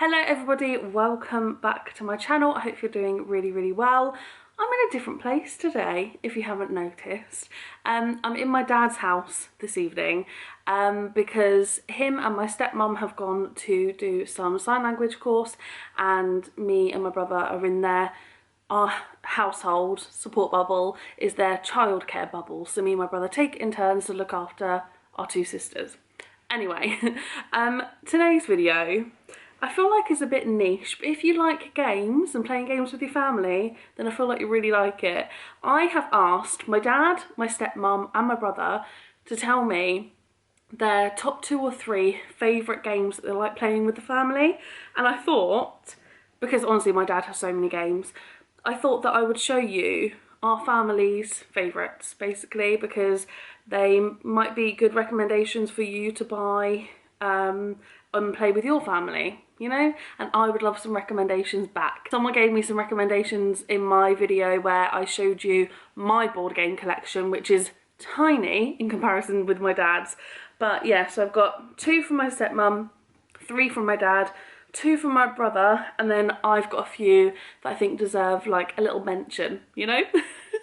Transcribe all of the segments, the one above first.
Hello everybody, welcome back to my channel. I hope you're doing really well. I'm in a different place today, if you haven't noticed. I'm in my dad's house this evening because him and my stepmom have gone to do some sign language course, and me and my brother are in there. Our household support bubble is their childcare bubble, so me and my brother take it in turns to look after our two sisters. Anyway, today's video I feel like is a bit niche, but if you like games and playing games with your family, then I feel like you really like it. I have asked my dad, my stepmom and my brother to tell me their top 2 or 3 favourite games that they like playing with the family, and I thought, because honestly my dad has so many games, I thought that I would show you our family's favourites basically, because they might be good recommendations for you to buy and play with your family, you know, and I would love some recommendations back. Someone gave me some recommendations in my video where I showed you my board game collection, which is tiny in comparison with my dad's, but yeah, so I've got 2 from my stepmom, 3 from my dad, 2 from my brother, and then I've got a few that I think deserve like a little mention, you know.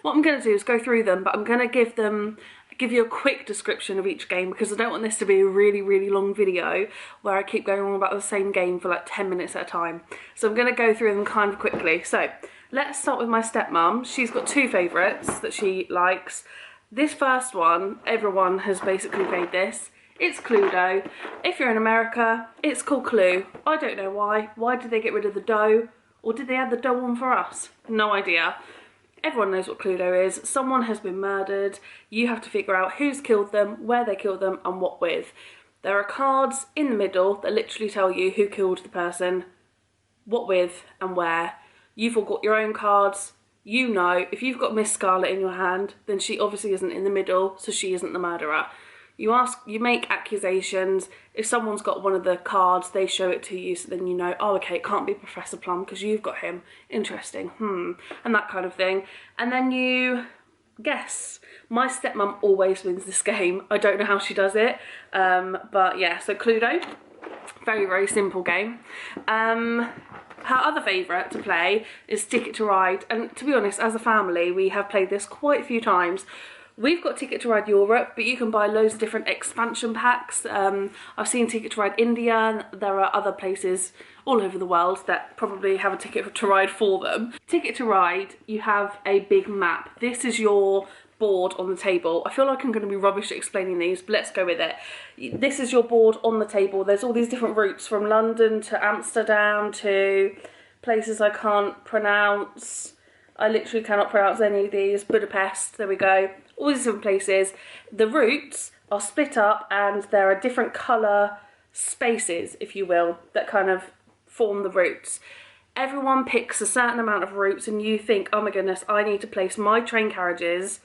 What I'm going to do is go through them, but I'm going to give you a quick description of each game, because I don't want this to be a really long video where I keep going on about the same game for like 10 minutes at a time. So I'm going to go through them kind of quickly. So let's start with my stepmom. She's got 2 favourites that she likes. This first one, everyone has basically played this. It's Cluedo. If you're in America, it's called Clue. I don't know why. Why did they get rid of the dough? Or did they add the dough on for us? No idea. Everyone knows what Cluedo is. Someone has been murdered. You have to figure out who's killed them, where they killed them, and what with. There are cards in the middle that literally tell you who killed the person, what with, and where. You've all got your own cards. You know, if you've got Miss Scarlet in your hand, then she obviously isn't in the middle, so she isn't the murderer. You make accusations. If someone's got one of the cards, they show it to you, so then you know, oh okay, it can't be Professor Plum because you've got him. Interesting, and that kind of thing. And then you guess. My stepmom always wins this game. I don't know how she does it, but yeah, so Cluedo, very simple game. Her other favourite to play is Ticket to Ride, and to be honest, as a family, we have played this quite a few times. We've got Ticket to Ride Europe, but you can buy loads of different expansion packs. I've seen Ticket to Ride India, and there are other places all over the world that probably have a Ticket to Ride for them. Ticket to Ride, you have a big map. This is your board on the table. I feel like I'm going to be rubbish at explaining these, but let's go with it. This is your board on the table. There's all these different routes from London to Amsterdam to places I can't pronounce. I literally cannot pronounce any of these. Budapest, there we go. All these different places. The routes are split up, and there are different colour spaces, if you will, that kind of form the routes. Everyone picks a certain amount of routes, and you think, oh my goodness, I need to place my train carriages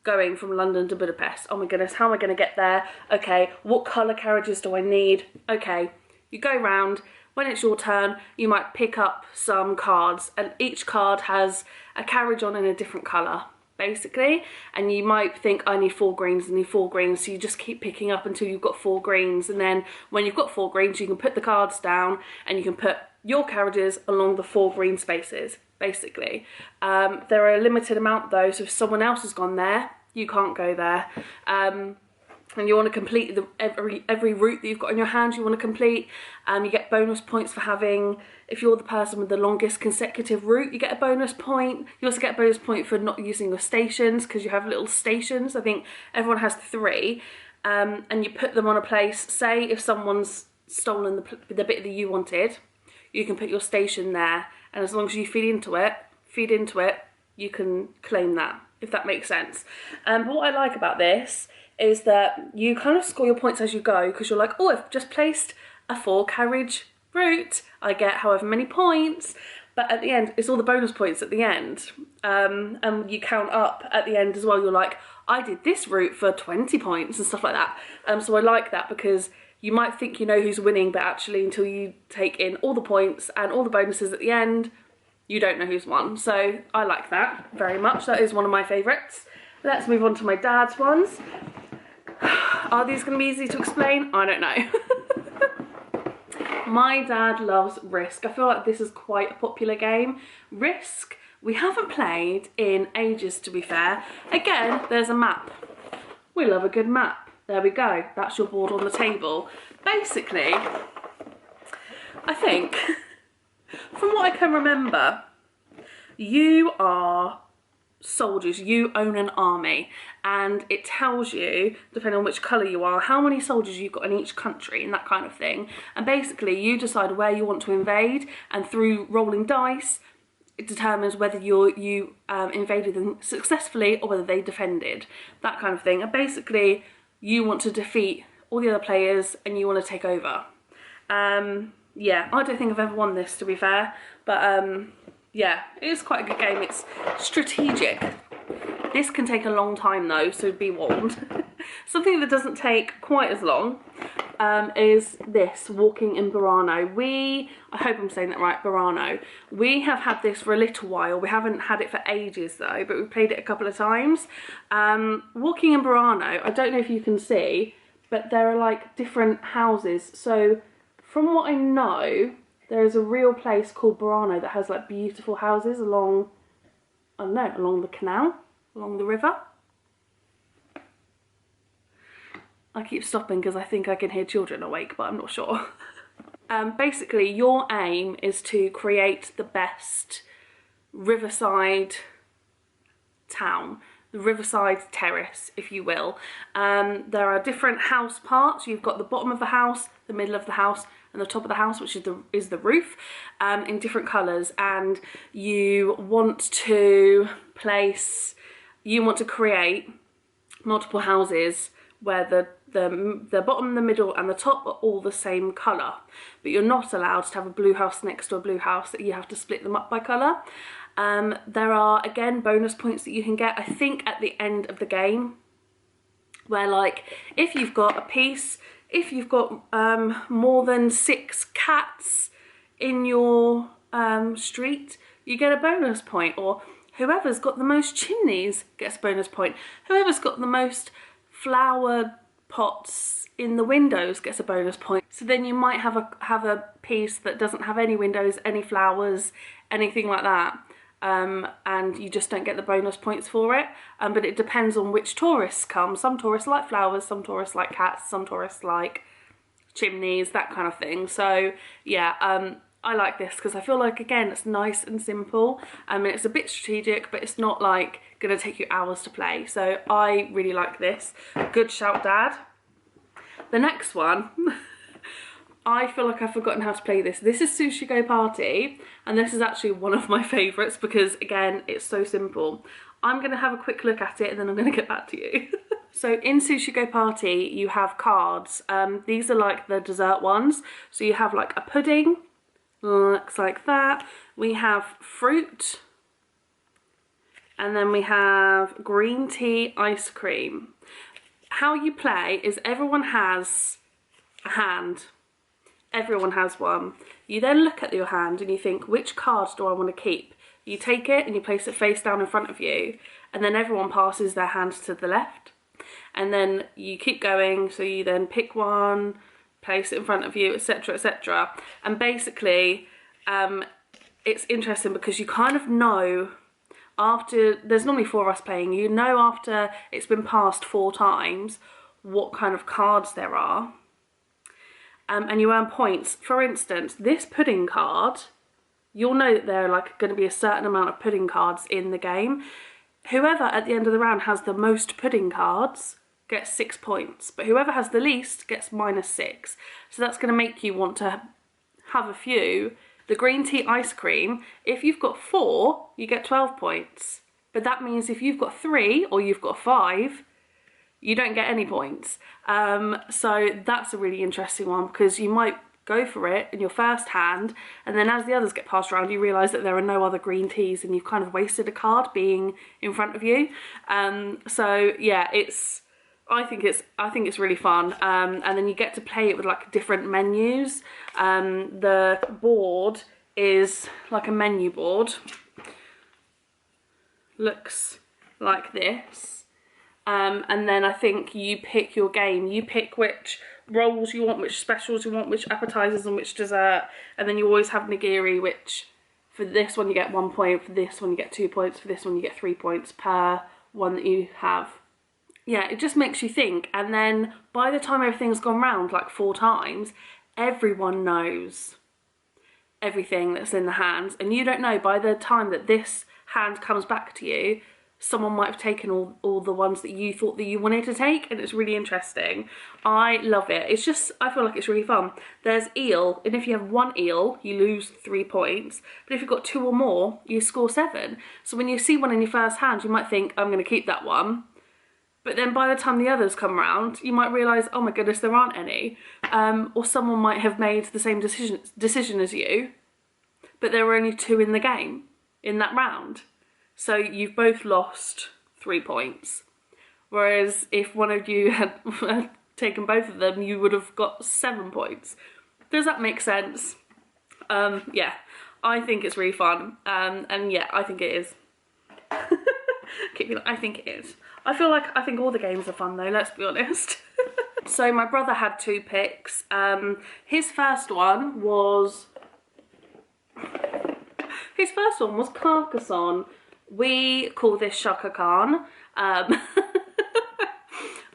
going from London to Budapest. Oh my goodness, how am I going to get there? Okay, what colour carriages do I need? Okay, you go round. When it's your turn, you might pick up some cards, and each card has a carriage on in a different colour, basically, and you might think, I need 4 greens, I need 4 greens, so you just keep picking up until you've got 4 greens, and then when you've got 4 greens, you can put the cards down, and you can put your carriages along the 4 green spaces, basically. There are a limited amount though, so if someone else has gone there, you can't go there. And you want to complete every route that you've got in your hand, you want to complete. You get bonus points for having, if you're the person with the longest consecutive route, you get a bonus point. You also get a bonus point for not using your stations, because you have little stations. I think everyone has 3. And you put them on a place. Say if someone's stolen the bit that you wanted, you can put your station there. And as long as you feed into it, you can claim that, if that makes sense. But what I like about this is that you kind of score your points as you go, because you're like, oh, I've just placed a 4 carriage route, I get however many points, but at the end it's all the bonus points at the end, and you count up at the end as well. You're like, I did this route for 20 points and stuff like that. So I like that, because you might think you know who's winning, but actually until you take in all the points and all the bonuses at the end, you don't know who's won. So I like that very much. That is one of my favourites. Let's move on to my dad's ones. Are these going to be easy to explain? I don't know. My dad loves Risk. I feel like this is quite a popular game. Risk, we haven't played in ages, to be fair. Again, there's a map. We love a good map. There we go. That's your board on the table. Basically, I think, from what I can remember, you are soldiers, you own an army, and it tells you, depending on which colour you are, how many soldiers you've got in each country and that kind of thing. And basically you decide where you want to invade, and through rolling dice it determines whether you invaded them successfully or whether they defended, that kind of thing. And basically you want to defeat all the other players and you want to take over. Yeah, I don't think I've ever won this, to be fair, but yeah, it is quite a good game. It's strategic. This can take a long time though, so be warned. Something that doesn't take quite as long is this, Walking in Burrano. I hope I'm saying that right, Burrano. We have had this for a little while. We haven't had it for ages though, but we played it a couple of times. Walking in Burrano, I don't know if you can see, but there are like different houses. So from what I know, there is a real place called Burrano that has like beautiful houses along, I don't know, along the canal, along the river. I keep stopping because I think I can hear children awake, but I'm not sure. Basically, your aim is to create the best riverside town, the riverside terrace, if you will. There are different house parts. You've got the bottom of the house, the middle of the house, and the top of the house, which is the roof, in different colours. And you want to create multiple houses where the bottom, the middle and the top are all the same colour, but you're not allowed to have a blue house next to a blue house. That you have to split them up by colour. There are, again, bonus points that you can get, I think, at the end of the game, where like if you've got more than 6 cats in your street, you get a bonus point. Or whoever's got the most chimneys gets a bonus point. Whoever's got the most flower pots in the windows gets a bonus point. So then you might have a piece that doesn't have any windows, any flowers, anything like that, and you just don't get the bonus points for it. But it depends on which tourists come. Some tourists like flowers, some tourists like cats, some tourists like chimneys, that kind of thing. So yeah, I like this because I feel like, again, it's nice and simple. I mean, it's a bit strategic, but it's not like gonna take you hours to play. So I really like this. Good shout, Dad. The next one, I feel like I've forgotten how to play this. This is Sushi Go Party, and this is actually one of my favourites because, again, it's so simple. I'm gonna have a quick look at it and then I'm gonna get back to you. So in Sushi Go Party, you have cards. These are like the dessert ones. So you have like a pudding, looks like that. We have fruit, and then we have green tea ice cream. How you play is everyone has a hand. Everyone has one. You then look at your hand and you think, which card do I want to keep? You take it and you place it face down in front of you, and then everyone passes their hand to the left. And then you keep going, so you then pick one, place it in front of you, etc, etc. And basically, it's interesting because you kind of know after, there's normally 4 of us playing, you know after it's been passed 4 times what kind of cards there are. And you earn points. For instance, this pudding card, you'll know that there are like going to be a certain amount of pudding cards in the game. Whoever at the end of the round has the most pudding cards gets 6 points, but whoever has the least gets -6. So that's going to make you want to have a few. The green tea ice cream, if you've got 4, you get 12 points. But that means if you've got 3 or you've got 5, you don't get any points. So that's a really interesting one, because you might go for it in your first hand, and then as the others get passed around, you realise that there are no other green teas and you've kind of wasted a card being in front of you. So yeah, I think it's really fun, and then you get to play it with like different menus. The board is like a menu board, looks like this, and then I think you pick your game. You pick which rolls you want, which specials you want, which appetizers and which dessert. And then you always have nigiri, which for this one you get 1 point, for this one you get 2 points, for this one you get 3 points per one that you have. Yeah, it just makes you think. And then by the time everything's gone round like 4 times, everyone knows everything that's in the hands, and you don't know by the time that this hand comes back to you, someone might have taken all the ones that you thought that you wanted to take, and it's really interesting. I love it. It's just, I feel like it's really fun. There's eel, and if you have 1 eel, you lose 3 points, but if you've got 2 or more, you score 7. So when you see one in your first hand, you might think, I'm going to keep that one. But then by the time the others come round, you might realise, oh my goodness, there aren't any. Or someone might have made the same decision as you, but there were only 2 in the game, in that round. So you've both lost 3 points. Whereas if one of you had taken both of them, you would have got 7 points. Does that make sense? Yeah, I think it's really fun. And yeah, I think it is. I think it is. I think all the games are fun though, let's be honest. So my brother had 2 picks. His first one was Carcassonne. We call this Sakakhan.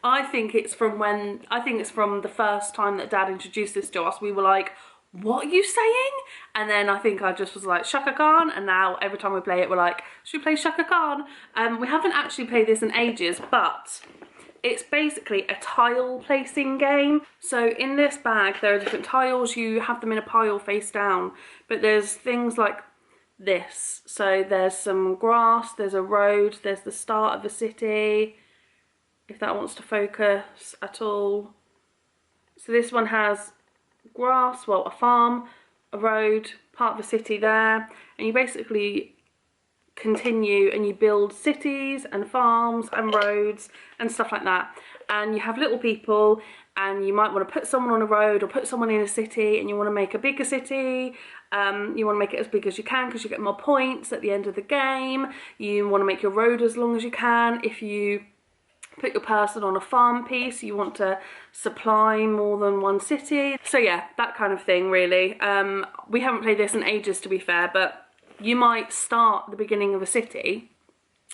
I think it's from the first time that Dad introduced this to us. We were like, what are you saying? And then I think I just was like, Sakakhan, and now every time we play it, we're like, should we play Sakakhan? We haven't actually played this in ages, but it's basically a tile placing game. So in this bag, there are different tiles. You have them in a pile face down, but there's things like this. So there's some grass, there's a road, there's the start of a city, if that wants to focus at all. So this one has grass, well, a farm, a road, part of a city there, and you basically continue and you build cities and farms and roads and stuff like that. And you have little people, and you might want to put someone on a road or put someone in a city, and you want to make a bigger city. You want to make it as big as you can because you get more points at the end of the game. You want to make your road as long as you can. If you put your person on a farm piece, you want to supply more than one city. So yeah, that kind of thing really. We haven't played this in ages, to be fair, but you might start at the beginning of a city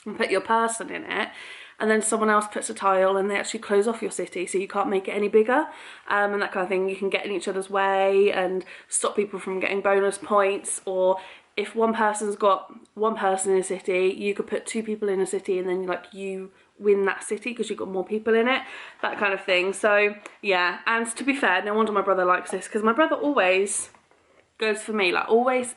and put your person in it, and then someone else puts a tile and they actually close off your city, so you can't make it any bigger, and that kind of thing. You can get in each other's way and stop people from getting bonus points. Or if one person's got 1 person in a city, you could put 2 people in a city, and then like you win that city because you've got more people in it, that kind of thing. So yeah, and to be fair, no wonder my brother likes this, because my brother always goes for me, like always.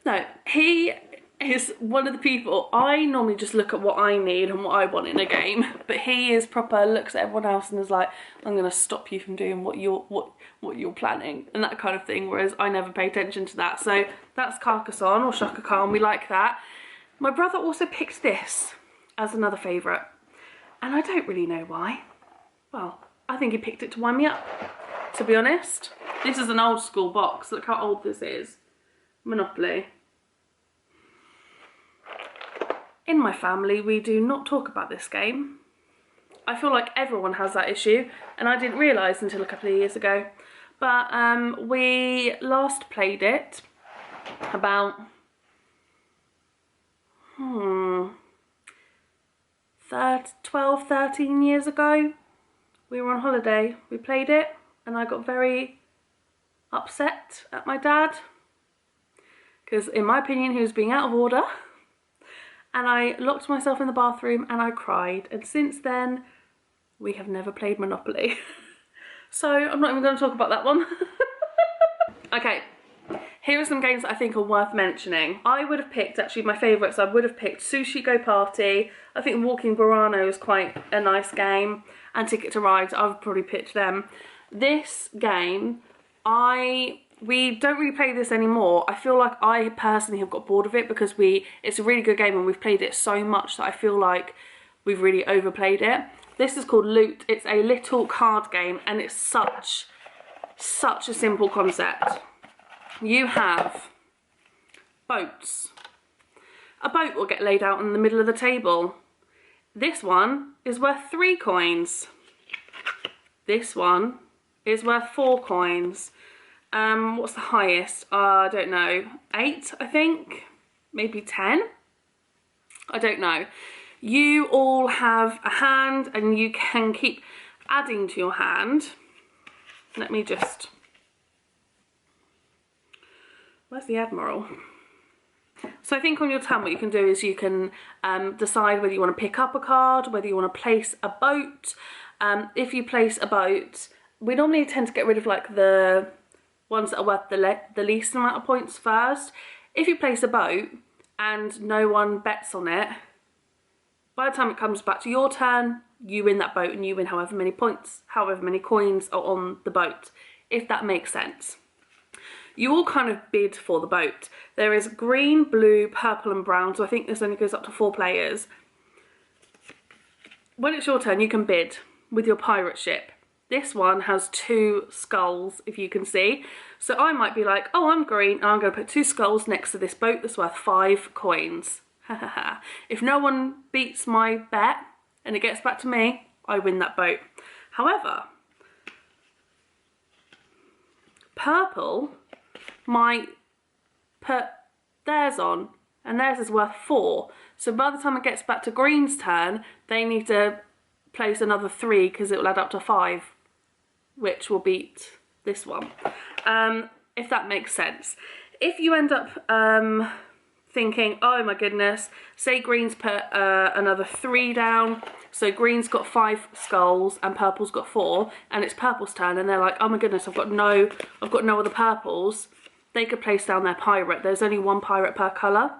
No, he is one of the people, I normally just look at what I need and what I want in a game, but he is proper, looks at everyone else and is like, I'm gonna stop you from doing what you're planning, and that kind of thing, whereas I never pay attention to that. So that's Carcassonne or Sakakhan, we like that. My brother also picked this as another favourite, and I don't really know why. Well, I think he picked it to wind me up, to be honest. This is an old school box, look how old this is. Monopoly. In my family, we do not talk about this game. I feel like everyone has that issue, and I didn't realise until a couple of years ago. But we last played it about 12, 13 years ago. We were on holiday, we played it, and I got very upset at my dad, because in my opinion he was being out of order. And I locked myself in the bathroom and I cried, and since then we have never played Monopoly. So I'm not even going to talk about that one. Okay, here are some games that I think are worth mentioning. I would have picked, actually my favourites, I would have picked Sushi Go Party. I think Walking Burrano is quite a nice game, and Ticket to Ride, I would probably pick them. This game, we don't really play this anymore. I feel like I personally have got bored of it, because it's a really good game and we've played it so much that I feel like we've really overplayed it. This is called Loot. It's a little card game, and it's such a simple concept. You have boats. A boat will get laid out in the middle of the table. This one is worth 3 coins. This one is worth 4 coins. What's the highest? I don't know. 8, I think. Maybe 10. I don't know. You all have a hand and you can keep adding to your hand. Let me just... Where's the Admiral? So I think on your turn what you can do is you can decide whether you want to pick up a card, whether you want to place a boat. If you place a boat, we normally tend to get rid of like the ones that are worth the least amount of points first. If you place a boat and no one bets on it, by the time it comes back to your turn, you win that boat and you win however many points, however many coins are on the boat, if that makes sense. You all kind of bid for the boat. There is green, blue, purple and brown, so I think this only goes up to 4 players. When it's your turn, you can bid with your pirate ship. This one has 2 skulls, if you can see. So I might be like, oh, I'm green, and I'm going to put 2 skulls next to this boat that's worth 5 coins. If no one beats my bet and it gets back to me, I win that boat. However, purple might put theirs on and theirs is worth 4. So by the time it gets back to green's turn, they need to place another 3 because it will add up to 5, which will beat this one. If that makes sense. If you end up thinking, oh my goodness, say green's put another 3 down, so green's got 5 skulls and purple's got 4, and it's purple's turn, and they're like, oh my goodness, I've got no other purples. They could place down their pirate. There's only 1 pirate per colour.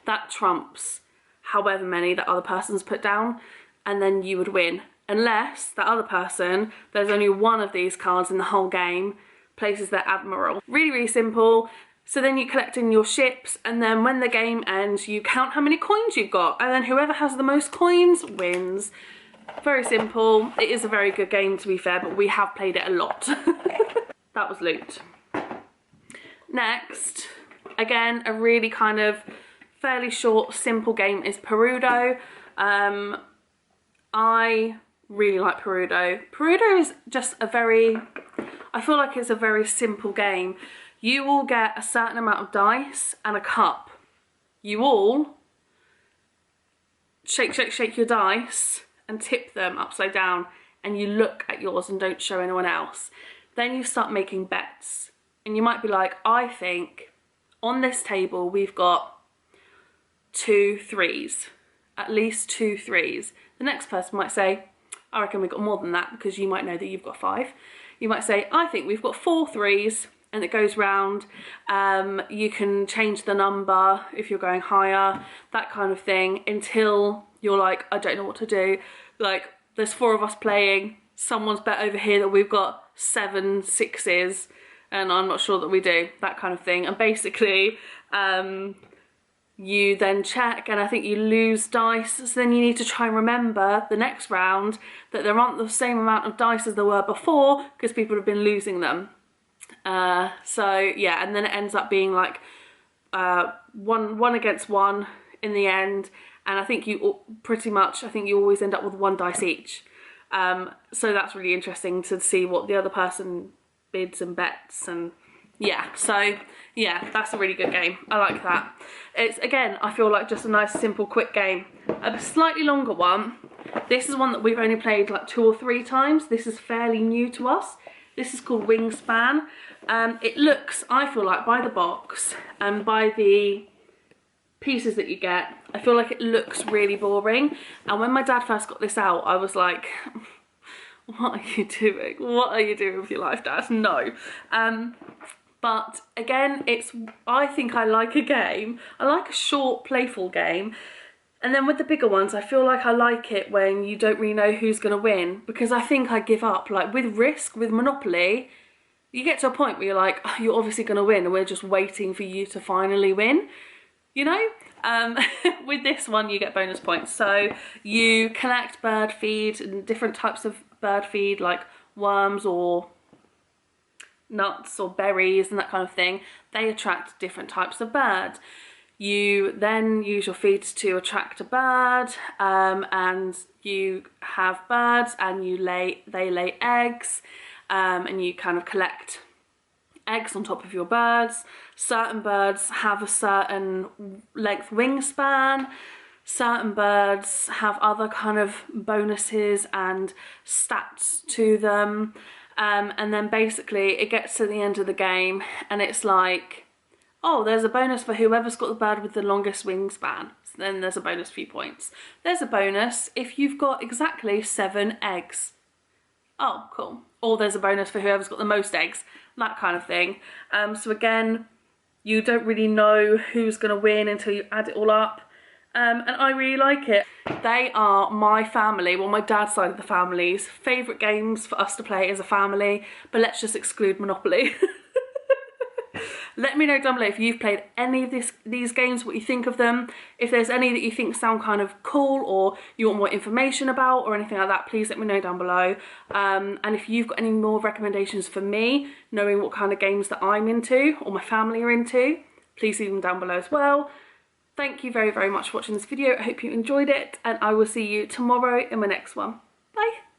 That trumps however many that other person's put down, and then you would win. Unless that other person, there's only 1 of these cards in the whole game, places their Admiral. Really, really simple. So then you collect in your ships, and then when the game ends, you count how many coins you've got, and then whoever has the most coins wins. Very simple. It is a very good game, to be fair, but we have played it a lot. That was loot. Next, again, a really kind of fairly short, simple game is Perudo. I really like Perudo. Perudo is just I feel like it's a very simple game. You all get a certain amount of dice and a cup. You all shake your dice and tip them upside down, and you look at yours and don't show anyone else. Then you start making bets, and you might be like, I think on this table we've got 2 3s, at least 2 3s. The next person might say, I reckon we've got more than that, because you might know that you've got 5. You might say, I think we've got 4 3s. And it goes round. You can change the number if you're going higher, that kind of thing, until you're like, I don't know what to do. Like, there's 4 of us playing, someone's bet over here that we've got 7 6s, and I'm not sure that we do, that kind of thing. And basically, you then check, and I think you lose dice, so then you need to try and remember the next round that there aren't the same amount of dice as there were before, because people have been losing them. So yeah, and then it ends up being like one against 1 in the end, and I think you always end up with 1 dice each. So that's really interesting to see what the other person bids and bets, and yeah, so yeah, that's a really good game. I like that. It's, again, I feel like just a nice simple quick game. A slightly longer one. This is one that we've only played like 2 or 3 times. This is fairly new to us. This is called Wingspan. It looks, I feel like, by the box and by the pieces that you get, I feel like it looks really boring. And when my dad first got this out, I was like, what are you doing? What are you doing with your life, Dad? No. But again, I think I like a game. I like a short, playful game. And then with the bigger ones, I feel like I like it when you don't really know who's going to win, because I think I give up. Like with Risk, with Monopoly, you get to a point where you're like, oh, you're obviously going to win, and we're just waiting for you to finally win, you know? With this one, you get bonus points. So you collect bird feed and different types of bird feed, like worms or nuts or berries and that kind of thing. They attract different types of birds. You then use your feeds to attract a bird, and you have birds and they lay eggs. and you kind of collect eggs on top of your birds. Certain birds have a certain length wingspan. Certain birds have other kind of bonuses and stats to them. And then basically it gets to the end of the game and it's like, oh, there's a bonus for whoever's got the bird with the longest wingspan. So then there's a bonus few points. There's a bonus if you've got exactly 7 eggs. Oh, cool. Or there's a bonus for whoever's got the most eggs, that kind of thing. So again, you don't really know who's going to win until you add it all up. And I really like it. They are my family, well, my dad's side of the family's favourite games for us to play as a family, but let's just exclude Monopoly. Let me know down below if you've played any of these games, what you think of them. If there's any that you think sound kind of cool or you want more information about or anything like that, please let me know down below. And if you've got any more recommendations for me, knowing what kind of games that I'm into or my family are into, please leave them down below as well. Thank you very, very much for watching this video. I hope you enjoyed it and I will see you tomorrow in my next one.